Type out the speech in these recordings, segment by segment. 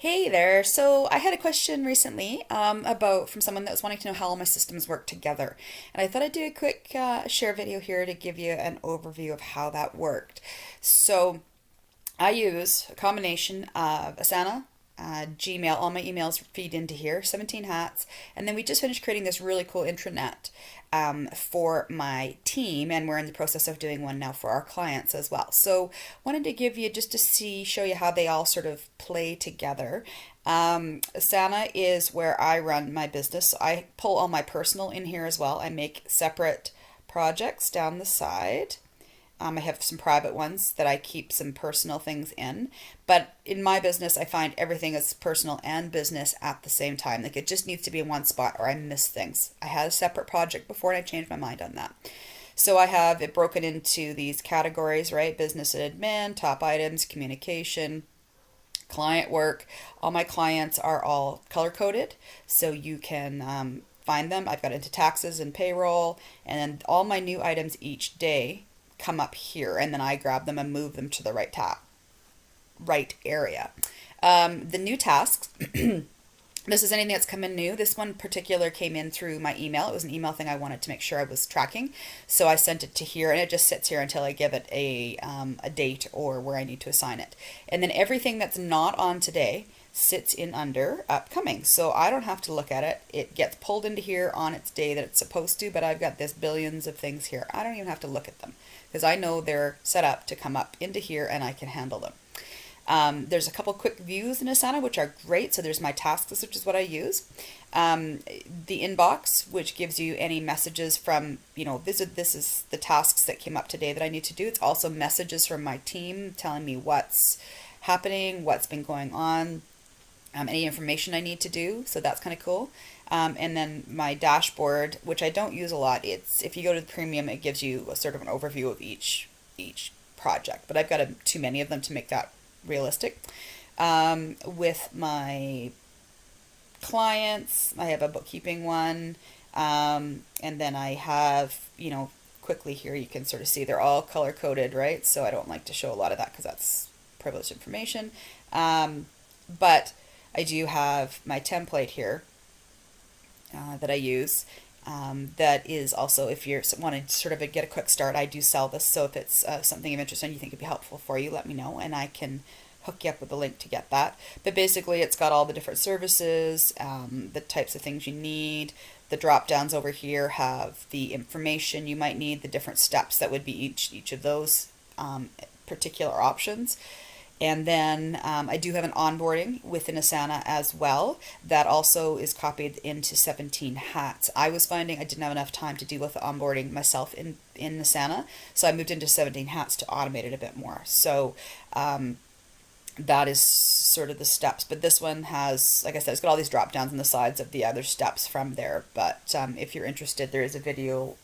Hey there. So I had a question recently about from someone that was wanting to know how all my systems work together. And I thought I'd do a quick share video here to give you an overview of how that worked. So I use a combination of Asana, Gmail, all my emails feed into here, 17 hats, and then we just finished creating this really cool intranet for my team, and we're in the process of doing one now for our clients as well. So wanted to give you just to show you how they all sort of play together. Asana is where I run my business. So I pull all my personal in here as well. I make separate projects down the side. I have some private ones that I keep some personal things in. But in my business, I find everything is personal and business at the same time. Like it just needs to be in one spot or I miss things. I had a separate project before and I changed my mind on that. So I have it broken into these categories, right? Business and admin, top items, communication, client work. All my clients are all color coded, so you can find them. I've got into taxes and payroll, and then all my new items each day come up here, and then I grab them and move them to the right area. The new tasks. This is anything that's come in new. This one particular came in through my email. It was an email thing I wanted to make sure I was tracking. So I sent it to here and it just sits here until I give it a date or where I need to assign it. And then everything that's not on today sits in under upcoming. So I don't have to look at it. It gets pulled into here on its day that it's supposed to, but I've got this billions of things here. I don't even have to look at them because I know they're set up to come up into here and I can handle them. There's a couple quick views in Asana, which are great. So there's my tasks list, which is what I use. The inbox, which gives you any messages from, this is the tasks that came up today that I need to do. It's also messages from my team telling me what's happening, what's been going on, any information I need to do. So that's kind of cool. And then my dashboard, which I don't use a lot. If you go to the premium, it gives you a sort of an overview of each project, but I've got too many of them to make that realistic. With my clients, I have a bookkeeping one, and then I have, quickly here you can sort of see they're all color coded, right? So I don't like to show a lot of that because that's privileged information. But I do have my template here that I use. That is also, if you're wanting to sort of get a quick start, I do sell this. So if it's something of interest and you think it'd be helpful for you, let me know and I can hook you up with a link to get that. But basically it's got all the different services, the types of things you need. The drop downs over here have the information you might need, the different steps that would be each of those particular options. And then I do have an onboarding within Asana as well that also is copied into 17 hats. I was finding I didn't have enough time to deal with the onboarding myself in Asana, so I moved into 17 hats to automate it a bit more. So that is sort of the steps. But this one has, like I said, it's got all these drop downs on the sides of the other steps from there. But if you're interested, there is a video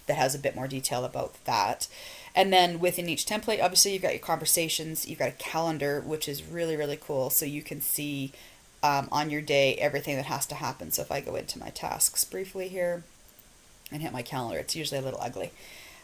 that has a bit more detail about that. And then within each template, obviously you've got your conversations, you've got a calendar, which is really, really cool. So you can see on your day everything that has to happen. So if I go into my tasks briefly here and hit my calendar, it's usually a little ugly.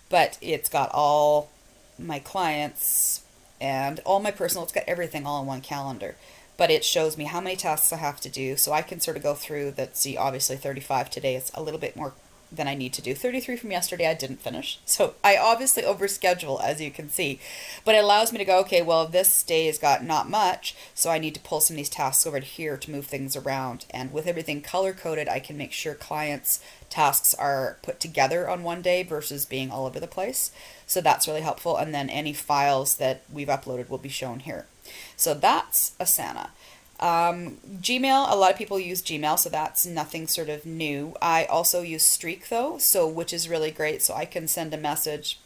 But it's got all my clients and all my personal, it's got everything all in one calendar. But it shows me how many tasks I have to do. So I can sort of go through that, see obviously 35 today, it's a little bit more than I need to do. 33 from yesterday I didn't finish. So I obviously overschedule, as you can see. But it allows me to go, okay, well this day has got not much, so I need to pull some of these tasks over to here to move things around. And with everything color coded, I can make sure clients' tasks are put together on one day versus being all over the place. So that's really helpful. And then any files that we've uploaded will be shown here. So that's Asana. Gmail, a lot of people use Gmail, so that's nothing sort of new. I also use Streak though, which is really great. So I can send a message.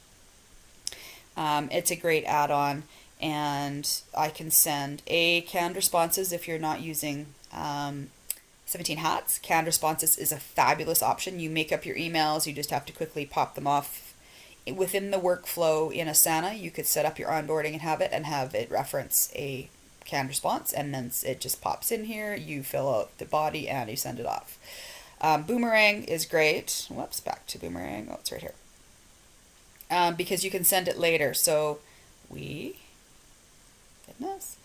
It's a great add-on, and I can send canned responses if you're not using 17 hats. Canned responses is a fabulous option. You make up your emails, you just have to quickly pop them off. Within the workflow in Asana, you could set up your onboarding and have it reference a canned response, and then it just pops in here, you fill out the body and you send it off. Boomerang is great. Whoops, back to Boomerang. Oh, it's right here. Because you can send it later. So goodness.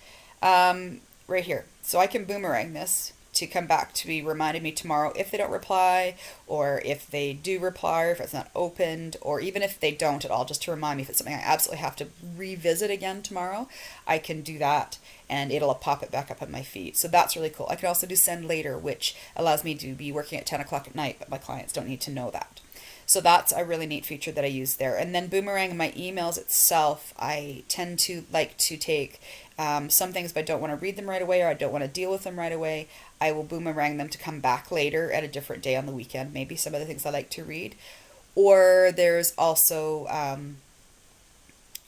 right here. So I can boomerang this to come back to be reminding me tomorrow if they don't reply, or if they do reply, or if it's not opened, or even if they don't at all, just to remind me if it's something I absolutely have to revisit again tomorrow. I can do that and it'll pop it back up on my feed. So that's really cool. I can also do send later, which allows me to be working at 10 o'clock at night, but my clients don't need to know that. So that's a really neat feature that I use there. And then boomerang my emails itself, I tend to like to take some things if I don't want to read them right away or I don't want to deal with them right away, I will boomerang them to come back later at a different day on the weekend. Maybe some of the things I like to read. Or there's also,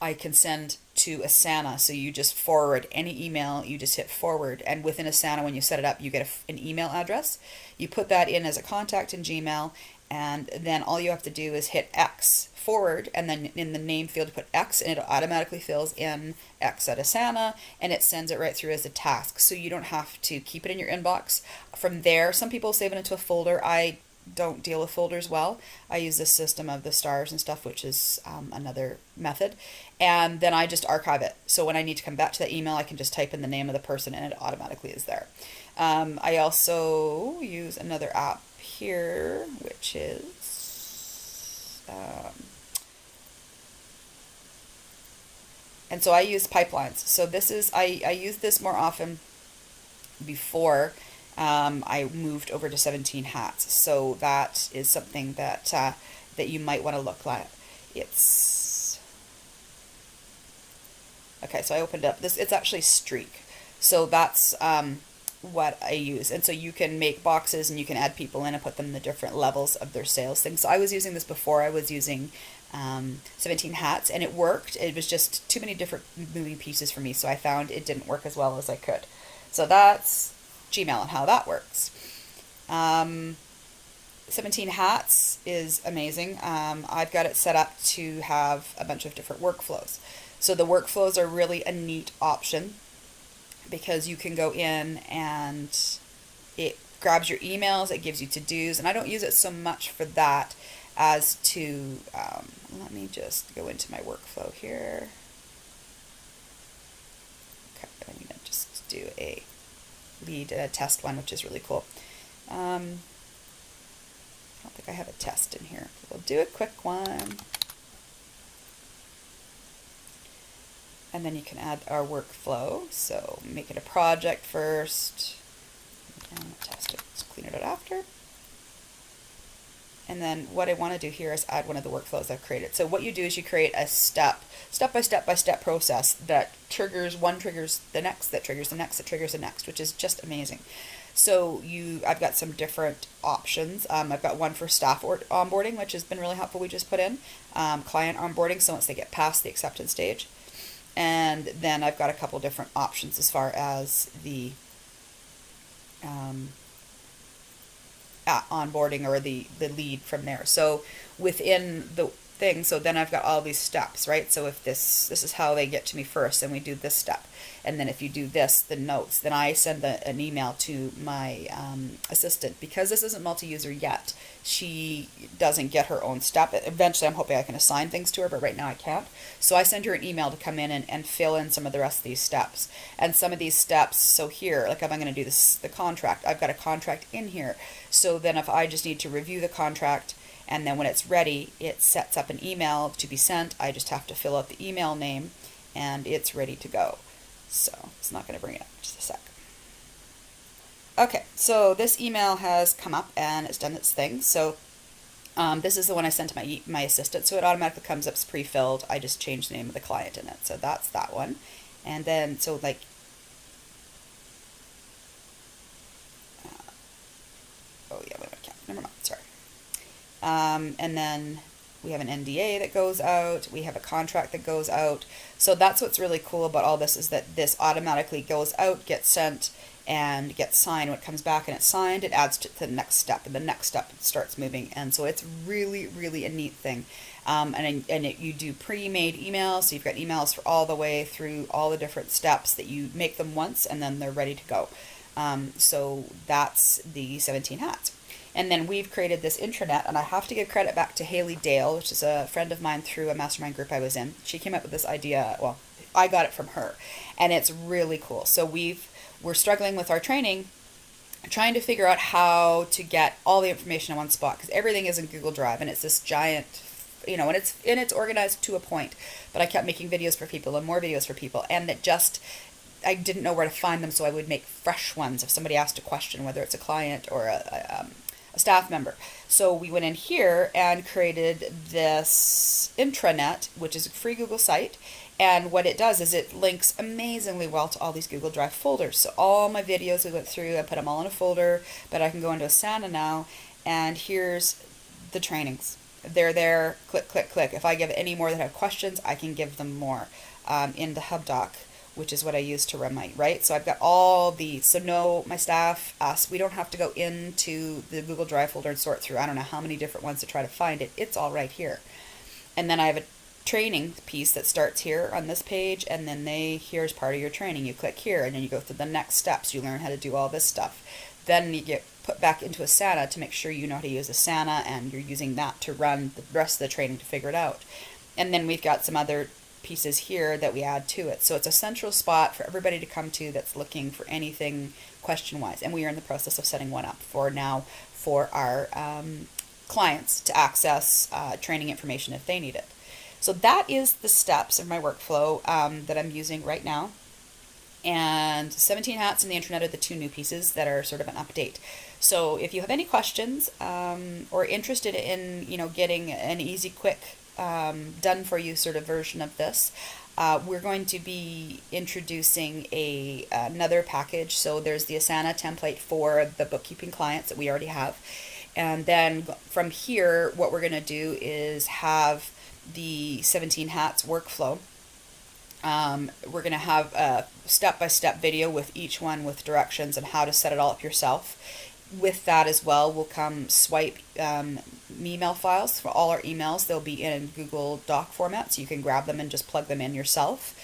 I can send to Asana. So you just forward any email, you just hit forward. And within Asana, when you set it up, you get an email address. You put that in as a contact in Gmail. And then all you have to do is hit X forward, and then in the name field you put X, and it automatically fills in X at Asana, and it sends it right through as a task. So you don't have to keep it in your inbox. From there, some people save it into a folder. I don't deal with folders well. I use this system of the stars and stuff, which is another method. And then I just archive it. So when I need to come back to that email, I can just type in the name of the person and it automatically is there. I also use another app here, which is, and so I use pipelines. So this is, I used this more often before I moved over to 17 Hats. So that is something that that you might want to look at. It's okay. So I opened up this. It's actually Streak. So that's what I use. And so you can make boxes and you can add people in and put them in the different levels of their sales things. So I was using this before. I was using 17 Hats, and it worked. It was just too many different moving pieces for me, so I found it didn't work as well as I could. So that's Gmail and how that works. 17 Hats is amazing. I've got it set up to have a bunch of different workflows. So the workflows are really a neat option, because you can go in and it grabs your emails, it gives you to-dos, and I don't use it so much for that as to, let me just go into my workflow here. Okay, I'm going to just do a lead test one, which is really cool. I don't think I have a test in here. We'll do a quick one. And then you can add our workflow. So make it a project first, and test it, let's clean it out after. And then what I want to do here is add one of the workflows I've created. So what you do is you create a step by step process that triggers the next, that triggers the next, that triggers the next, which is just amazing. So I've got some different options. I've got one for staff onboarding, which has been really helpful. We just put in client onboarding, so once they get past the acceptance stage. And then I've got a couple different options as far as the onboarding or the lead from there. So within the thing, so then I've got all these steps, right? So if this is how they get to me first, and we do this step. And then if you do this, the notes, then I send an email to my assistant. Because this isn't multi-user yet, she doesn't get her own step. Eventually, I'm hoping I can assign things to her, but right now I can't. So I send her an email to come in and fill in some of the rest of these steps. And some of these steps, so here, like if I'm going to do the contract, I've got a contract in here. So then if I just need to review the contract, and then when it's ready, it sets up an email to be sent. I just have to fill out the email name, and it's ready to go. So it's not going to bring it up. Just a sec. Okay, so this email has come up and it's done its thing. So this is the one I sent to my assistant. So it automatically comes up as pre-filled. I just changed the name of the client in it. So that's that one. And then, so like, oh yeah, wait a minute, never mind, sorry. And then we have an NDA that goes out. We have a contract that goes out. So that's what's really cool about all this, is that this automatically goes out, gets sent, and gets signed. When it comes back and it's signed, it adds to the next step, and the next step starts moving. And so it's really, really a neat thing. You do pre-made emails, so you've got emails for all the way through all the different steps that you make them once, and then they're ready to go. So that's the 17 Hats. And then we've created this intranet, and I have to give credit back to Haley Dale, which is a friend of mine through a mastermind group I was in. She came up with this idea, well, I got it from her, and it's really cool. So we've we're struggling with our training, trying to figure out how to get all the information in one spot, because everything is in Google Drive and it's this giant, and it's organized to a point, but I kept making videos for people and more videos for people, and I didn't know where to find them, so I would make fresh ones if somebody asked a question, whether it's a client or a staff member. So we went in here and created this intranet, which is a free Google site. And what it does is it links amazingly well to all these Google Drive folders. So all my videos we went through, I put them all in a folder, but I can go into Asana now, and here's the trainings. They're there, click, click, click. If I give any more that have questions, I can give them more in the Hub Doc, which is what I use to run right? So I've got all these, so no, my staff, us, we don't have to go into the Google Drive folder and sort through, I don't know how many different ones to try to find it. It's all right here. And then I have a training piece that starts here on this page, and then here's part of your training. You click here, and then you go through the next steps. You learn how to do all this stuff. Then you get put back into Asana to make sure you know how to use Asana, and you're using that to run the rest of the training to figure it out. And then we've got some other pieces here that we add to it. So it's a central spot for everybody to come to that's looking for anything question-wise. And we are in the process of setting one up for our clients to access training information if they need it. So that is the steps of my workflow that I'm using right now. And 17 Hats and the Intranet are the two new pieces that are sort of an update. So if you have any questions or interested in getting an easy, quick, done for you sort of version of this, we're going to be introducing another package. So there's the Asana template for the bookkeeping clients that we already have. And then from here, what we're going to do is have the 17 Hats workflow. We're going to have a step-by-step video with each one with directions and how to set it all up yourself. With that as well will come swipe email files for all our emails. They'll be in Google Doc format, so you can grab them and just plug them in yourself.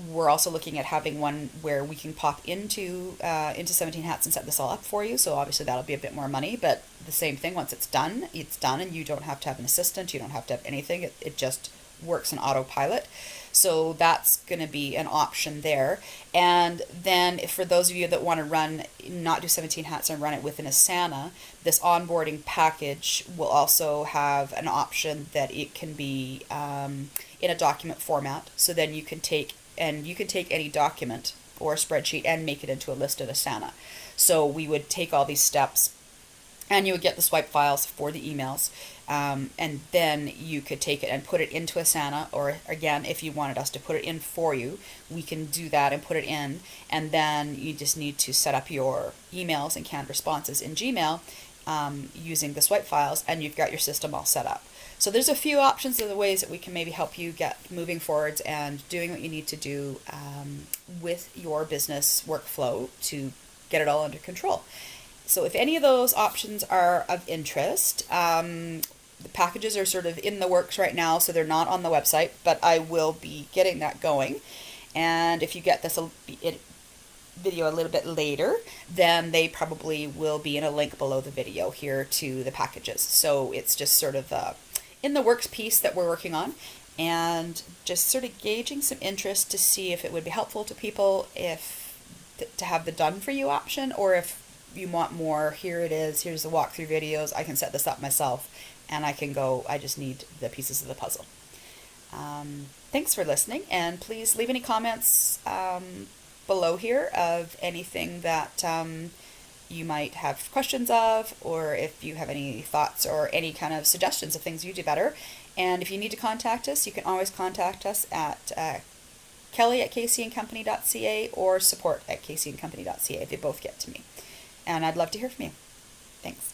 We're also looking at having one where we can pop into 17 Hats and set this all up for you. So obviously that'll be a bit more money, but the same thing, once it's done, and you don't have to have an assistant, you don't have to have anything. It just works in autopilot. So that's going to be an option there. And then for those of you that want to not do 17 Hats and run it within Asana, this onboarding package will also have an option that it can be in a document format. So then you can take any document or spreadsheet and make it into a list in Asana. So we would take all these steps, and you would get the swipe files for the emails, and then you could take it and put it into Asana, or again, if you wanted us to put it in for you, we can do that and put it in, and then you just need to set up your emails and canned responses in Gmail using the swipe files, and you've got your system all set up. So there's a few options of the ways that we can maybe help you get moving forwards and doing what you need to do with your business workflow to get it all under control. So if any of those options are of interest, the packages are sort of in the works right now, so they're not on the website, but I will be getting that going. And if you get this video a little bit later, then they probably will be in a link below the video here to the packages. So it's just sort of in the works piece that we're working on, and just sort of gauging some interest to see if it would be helpful to people to have the done for you option, or if you want more, here it is, here's the walkthrough videos, I can set this up myself, and I just need the pieces of the puzzle. Thanks for listening, and please leave any comments below here of anything that you might have questions of, or if you have any thoughts or any kind of suggestions of things you do better. And if you need to contact us, you can always contact us at kelly@kcandcompany.ca or support@kcandcompany.ca. They both get to me. And I'd love to hear from you. Thanks.